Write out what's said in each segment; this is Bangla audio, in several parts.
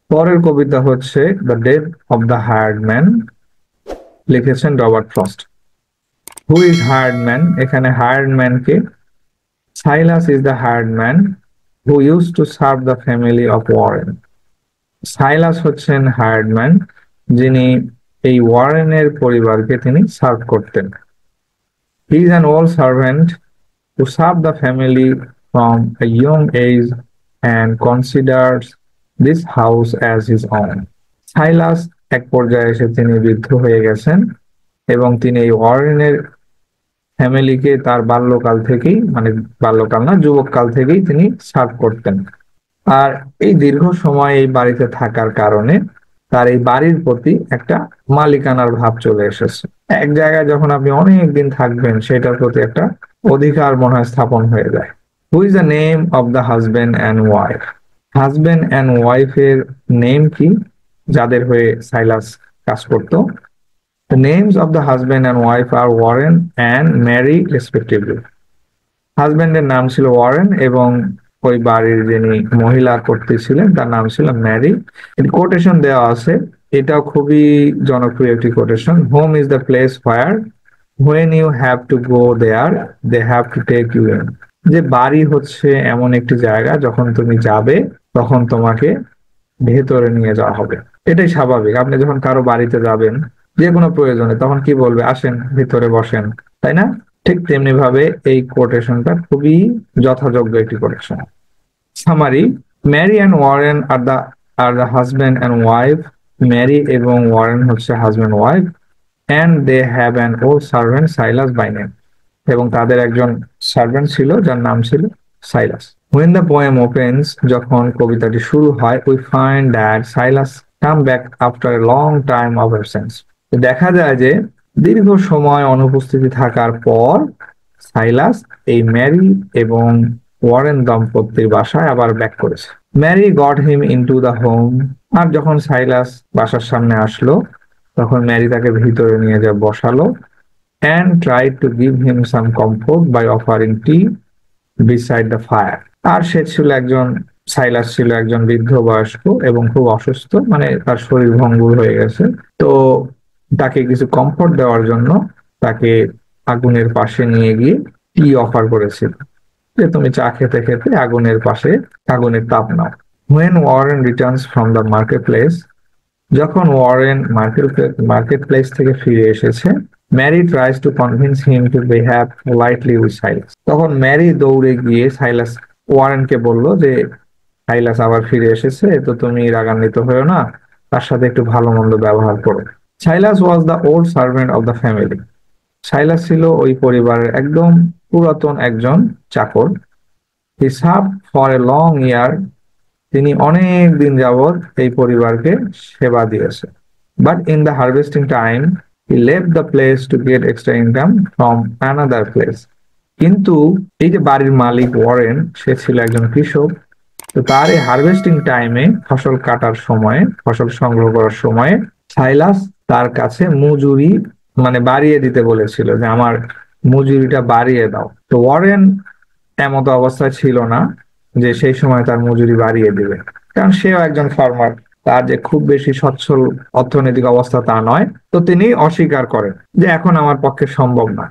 পরের কবিতা হচ্ছে the death of the hired man, লিখেছেন Robert Frost. Who is hired man? এখানে হায়ার্ড ম্যান কে? Silas is the hired man who use to serve the family of Warren. Silas হচ্ছেন হায়ার্ড ম্যান, যিনি এই ওয়ারেনের পরিবারকে তিনি সার্ভ করতেন। He is an old servant who served the family from a young age and considers this house as his own. সাইলাস এক পর্যায়ে এসে তিনি বৃদ্ধ হয়ে গেছেন এবং তিনি এই ওয়ারেনের ফ্যামিলিকে তার বাল্যকাল থেকেই, মানে বাল্যকাল না, যুবককাল থেকেই তিনি সার্ভ করতেন। আর এই দীর্ঘ সময় এই বাড়িতে থাকার কারণে তার এই বাড়ির প্রতি একটা মালিকানার ভাব চলে এসেছে। এক জায়গায় যখন আপনি অনেক দিন থাকবেন, সেটার প্রতি একটা অধিকার মনে হয় স্থাপন হয়ে যায়। Who is the name of the husband and wife? Husband and ওয়াইফের নেম কি, যাদের হয়ে সাইলাস কাজ করত? The names of the husband and wife are Warren and Mary respectively. হাজবেন্ডের নাম ছিল ওয়ারেন এবং ওই বাড়ির যিনি মহিলা কর্ত্রী ছিলেন তার নাম ছিল ম্যারি। এটি কোটেশন দেওয়া আছে, এটাও খুবই জনপ্রিয় একটি quotation. Home is the place where when you have to go there they have to take you in। যে বাড়ি হচ্ছে এমন একটি জায়গা, যখন তুমি যাবে তখন তোমাকে ভেতরে নিয়ে যাওয়া হবে। এটাই স্বাভাবিক। আপনি যখন কারো বাড়িতে যাবেন যে কোনো প্রয়োজনে, তখন কি বলবে? আসেন ভিতরে বসেন, তাই না? ঠিক তেমনি ভাবে এই কোটেশনটা খুবই যথাযোগ্য একটি quotation. Summary: Mary and Warren আর the husband and wife. Mary এবং ওয়ারেন হচ্ছে husband wife. And they have an old servant Silas by name. এবং তাদের একজন সার্ভেন্ট ছিল যার নাম ছিল সাইলাস। When the poem opens, যখন কবিতাটি শুরু হয়, we find that Silas come back after a long time of absence। দেখা যায় যে দীর্ঘ সময় অনুপস্থিতি থাকার পর সাইলাস এই ম্যারি এবং ওয়ারেন দম্পতির বাসায় আবার ব্যাক করেছে। Mary got him into the home. আর যখন সাইলাস বাসার সামনে আসলো, তখন ম্যারি তাকে ভিতরে নিয়ে যা বসালো। and tried to give him some comfort by offering tea beside the fire। আর সে ছিল একজন, সাইলাস ছিল একজন বৃদ্ধ বয়স্ক এবং খুব অসুস্থ, মানে তার শরীর ভঙ্গুর হয়ে গেছে। তো তাকে কিছু কমফোর্ট দেওয়ার জন্য তাকে আগুনের পাশে নিয়ে গিয়ে টি অফার করেছিল, যে তুমি চা খেতে খেতে আগুনের পাশে আগুনের তাপ নাও। When Warren returns from the marketplace, যখন ওয়ারেন মার্কেট প্লেস থেকে ফিরে এসেছে, Mary tries to convince him to behave politely with Silas. তখন ম্যারি দৌড়ে গিয়ে ওয়ারেনকে বলল যে সাইলাস আবার ফিরে এসেছে, তো তুমি রাগান্বিত হয়েও না, তার সাথে একটু ভালো মন্দ ব্যবহার করো। Silas was the old servant of the family. Silas ছিল ওই পরিবারের একদম পুরাতন একজন চাকর। He served for a long year. তিনি অনেক দিন যাবৎ এই পরিবারকে সেবা দিয়েছে। But in the harvesting time he left the place to get extra income from another place. কিন্তু এই যে বাড়ির মালিক ওয়ারেন, সে ছিল একজন কৃষক। তো তার এই হারভেস্টিং টাইমে, ফসল কাটার সময়ে, ফসল সংগ্রহ করার সময়ে সাইলাস তার কাছে মজুরি মানে বাড়িয়ে দিতে বলেছিল, যে আমার মজুরিটা বাড়িয়ে দাও। তো ওয়ারেন এমতো অবস্থায় ছিল না যে সেই সময় তার মজুরি বাড়িয়ে দিবে, কারণ সেও একজন ফার্মার, তার যে খুব বেশি সচ্ছল অর্থনৈতিক অবস্থা তা নয়। তো তিনি অস্বীকার করেন যে এখন আমার পক্ষে সম্ভব না।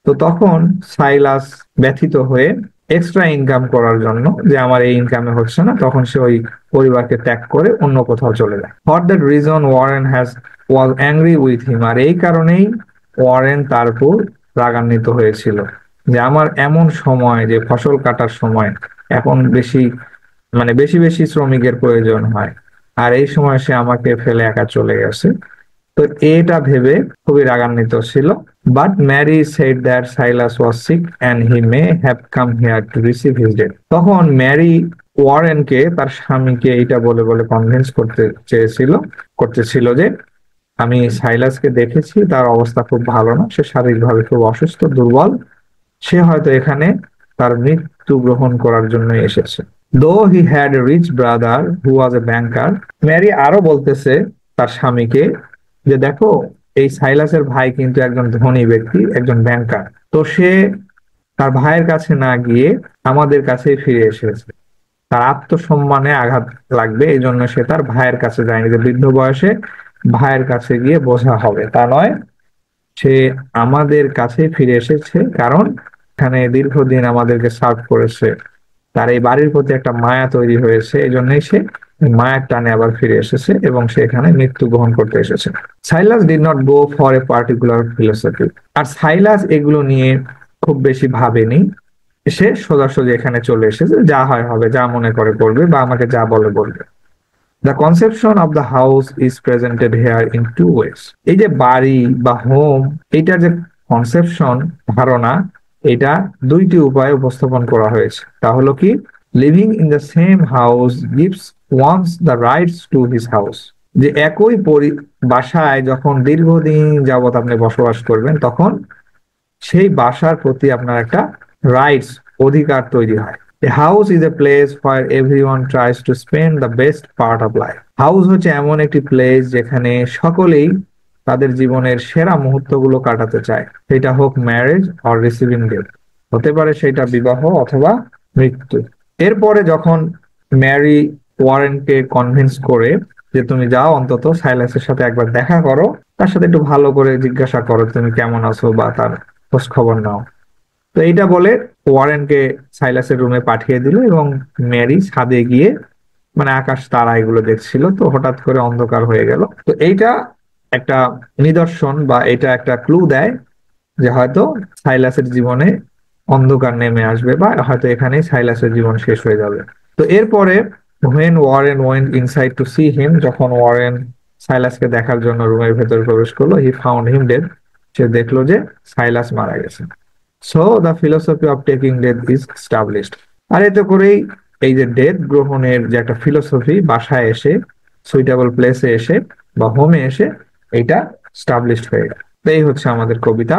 তো তখন সাইলাস ব্যথিত হয়ে এক্সট্রা ইনকাম করার জন্য, যে আমার এই ইনকামে হচ্ছে না, তখন সে ওই পরিবারকে ত্যাগ করে অন্য কোথাও চলে যায়। For that reason Warren was angry with him. আর এই কারণেই ওয়ারেন তার উপর রাগান্বিত হয়েছিল, যে আমার এমন সময়, যে ফসল কাটার সময়, এখন বেশি বেশি শ্রমিকের প্রয়োজন হয়, আর এই সময় সে আমাকে ফেলে একা চলে গেছে। তো এটা ভেবে খুবই রাগান্বিত ছিল। But Mary said that Silas was sick and he may have come here to receive his death. তখন ম্যারি ওয়ারেনকে, তার স্বামীকে, এটা বলে বলে কনভিন্স করতেছিল যে আমি সাইলাসকে দেখেছি, তার অবস্থা খুব ভালো না, সে শারীরিকভাবে খুব অসুস্থ, দুর্বল, সে হয়তো এখানে তার মৃত্যু গ্রহণ করার জন্য এসেছে। Though he had a rich brother who was a banker. Mary আরো বলতেছে তার স্বামীকে যে দেখো, এই সাইলাসের ভাই কিন্তু একজন ধনী ব্যক্তি, একজন ব্যাংকার। তো সে তার ভাইয়ের কাছে না গিয়ে আমাদের কাছে ফিরে এসেছে। তার আত্মসম্মানে আঘাত লাগবে, এই জন্য সে তার ভাইয়ের কাছে যায়নি যে বৃদ্ধ বয়সে ভাইয়ের কাছে গিয়ে বোঝা হবে, তা নয়, সে আমাদের কাছে ফিরে এসেছে, কারণ এখানে দীর্ঘদিন আমাদেরকে সার্ভ করেছে, তার এই বাড়ির প্রতি একটা মায়া তৈরি হয়েছে, এই জন্যই সে মায়ের টানে আবার ফিরে এসেছে এবং সে এখানে মৃত্যু গ্রহণ করতে এসেছে। Silas did not go for a particular philosophy. আর সাইলাস এগুলো নিয়ে খুব বেশি ভাবেনি, সে সোজাসুজি এখানে চলে এসেছে, যা হয় হবে, যা মনে করে করবে, বা আমাকে যা বলে বলবে। The conception of the house is presented here in two ways. এই যে বাড়ি বা হোম, এইটার যে কনসেপশন, ধারণা, এটা দুইটি উপায়ে উপস্থাপন করা হয়েছে। তা হলো কি, living in the same house gives once the rights to his house. যে একই বাসায় যখন দীর্ঘদিন যাবত আপনি বসবাস করবেন, তখন সেই বাসার প্রতি আপনার একটা রাইটস, অধিকার তৈরি হয়। A house is a place where everyone tries to spend the best part of life. House হচ্ছে এমন একটি প্লেস যেখানে সকলেই তাদের জীবনের সেরা মুহূর্তগুলো কাটাতে চায়, সেটা হোক ম্যারেজ অর রিসিভিং ডেথ, হতে পারে সেটা বিবাহ অথবা মৃত্যু। এরপরে যখন ম্যারি ওয়ারেনকে কনভিন্স করে যে তুমি যাও, অন্তত সাইলাসের সাথে একবার দেখা করো, তার সাথে একটু ভালো করে জিজ্ঞাসা করো তুমি কেমন আছো, বা তার খোঁজ খবর নাও, তো এইটা বলে ওয়ারেনকে সাইলাসের রুমে পাঠিয়ে দিল, এবং ম্যারি ছাদে গিয়ে মানে আকাশ তারা এগুলো দেখছিল, তো হঠাৎ করে অন্ধকার হয়ে গেল। তো এইটা একটা নিদর্শন, বা এটা একটা ক্লু দেয় যে হয়তো সাইলাসের জীবনে অন্ধকার নেমে আসবে, বা হয়তো এখানেই সাইলাসের জীবন শেষ হয়ে যাবে। তো এরপরে when Warren went inside to see him, যখন ওয়ারেন সাইলাসকে দেখার জন্য রুমের ভেতরে প্রবেশ করলো, he found him dead, সে দেখলো যে সাইলাস মারা গেছে। So the philosophy of taking death is established. আর এতে করেই এই যে ডেথ গ্রহণের যে একটা ফিলোসফি, বাসায় এসে, সুইটেবল প্লেসে এসে বা হোমে এসে, এইটা স্টাবলিশড হয়ে গেল। এই হচ্ছে আমাদের কবিতা।